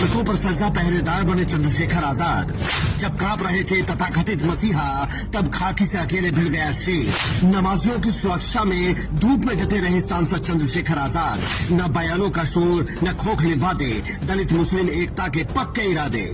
सड़कों पर सजदा पहरेदार बने चंद्रशेखर आजाद। जब कांप रहे थे तथाकथित मसीहा, तब खाकी से अकेले भिड़ गया शेर। नमाजियों की सुरक्षा में धूप में डटे रहे सांसद चंद्रशेखर आजाद। न बयानों का शोर, न खोखले वादे, दलित मुस्लिम एकता के पक्के इरादे।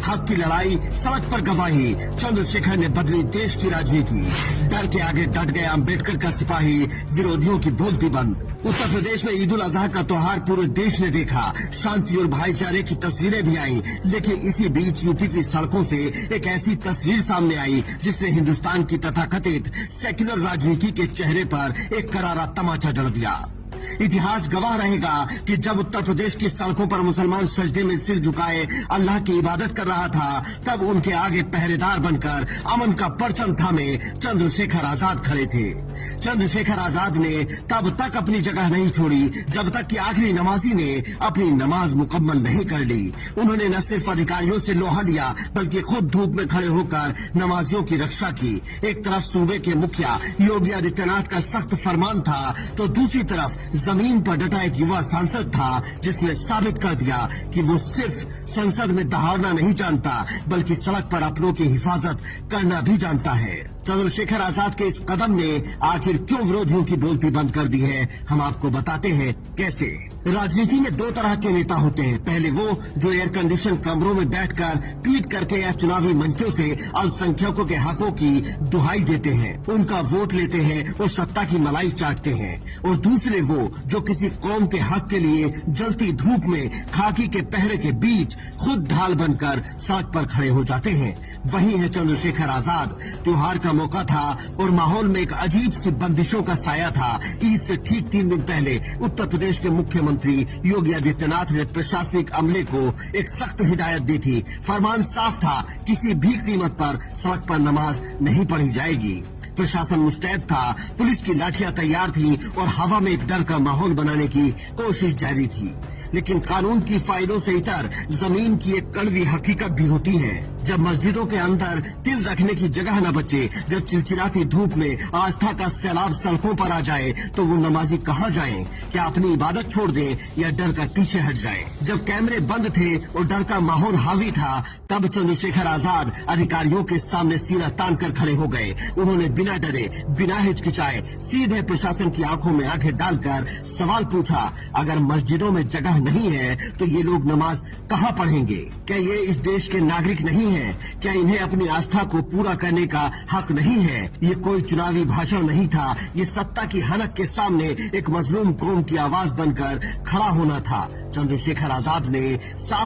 हक की लड़ाई, सड़क पर गवाही, चंद्रशेखर ने बदली देश की राजनीति। डर के आगे डट गया अम्बेडकर का सिपाही, विरोधियों की बोलती बंद। उत्तर प्रदेश में ईद उल अजहा का त्योहार पूरे देश ने देखा। शांति और भाईचारे की तस्वीरें भी आईं, लेकिन इसी बीच यूपी की सड़कों से एक ऐसी तस्वीर सामने आई जिसने हिंदुस्तान की तथाकथित सेक्युलर राजनीति के चेहरे पर एक करारा तमाचा जड़ दिया। इतिहास गवाह रहेगा कि जब उत्तर प्रदेश की सड़कों पर मुसलमान सजदे में सिर झुकाए अल्लाह की इबादत कर रहा था, तब उनके आगे पहरेदार बनकर अमन का परचम थामे चंद्रशेखर आजाद खड़े थे। चंद्रशेखर आजाद ने तब तक अपनी जगह नहीं छोड़ी जब तक कि आखिरी नमाजी ने अपनी नमाज मुकम्मल नहीं कर ली। उन्होंने न सिर्फ अधिकारियों से लोहा लिया, बल्कि खुद धूप में खड़े होकर नमाजियों की रक्षा की। एक तरफ सूबे के मुखिया योगी आदित्यनाथ का सख्त फरमान था, तो दूसरी तरफ जमीन पर डटा एक युवा सांसद था जिसने साबित कर दिया कि वो सिर्फ संसद में दहाड़ना नहीं जानता, बल्कि सड़क पर अपनों की हिफाजत करना भी जानता है। चंद्रशेखर आजाद के इस कदम ने आखिर क्यों विरोधियों की बोलती बंद कर दी है, हम आपको बताते हैं कैसे। राजनीति में दो तरह के नेता होते हैं। पहले वो जो एयर कंडीशन कमरों में बैठकर ट्वीट करके या चुनावी मंचों से अल्पसंख्यकों के हकों की दुहाई देते हैं, उनका वोट लेते हैं और सत्ता की मलाई चाटते हैं। और दूसरे वो जो किसी कौम के हक के लिए जलती धूप में खाकी के पहरे के बीच खुद ढाल बनकर सड़क पर खड़े हो जाते हैं। वही है चंद्रशेखर आजाद। त्योहार का मौका था और माहौल में एक अजीब सी बंदिशों का साया था। ईद से ठीक 3 दिन पहले उत्तर प्रदेश के मुख्यमंत्री योगी आदित्यनाथ ने प्रशासनिक अमले को एक सख्त हिदायत दी थी। फरमान साफ था, किसी भी कीमत पर सड़क पर नमाज नहीं पढ़ी जाएगी। प्रशासन मुस्तैद था, पुलिस की लाठियां तैयार थी और हवा में एक डर का माहौल बनाने की कोशिश जारी थी। लेकिन कानून की फायदों से इतर जमीन की एक कड़वी हकीकत भी होती है। जब मस्जिदों के अंदर तिल रखने की जगह न बचे, जब चिलचिलाती धूप में आस्था का सैलाब सड़कों पर आ जाए, तो वो नमाजी कहाँ जाएं? क्या अपनी इबादत छोड़ दें या डर कर पीछे हट जाएं? जब कैमरे बंद थे और डर का माहौल हावी था, तब चंद्रशेखर आजाद अधिकारियों के सामने सीना तान कर खड़े हो गए। उन्होंने बिना डरे, बिना हिचकिचाए सीधे प्रशासन की आंखों में आंखें डालकर सवाल पूछा, अगर मस्जिदों में जगह नहीं है तो ये लोग नमाज कहाँ पढ़ेंगे? क्या ये इस देश के नागरिक नहीं है? क्या इन्हें अपनी आस्था को पूरा करने का हक नहीं है? ये कोई चुनावी भाषण नहीं था, ये सत्ता की हनक के सामने एक मजलूम कौम की आवाज बनकर खड़ा होना था। चंद्रशेखर आजाद ने साफ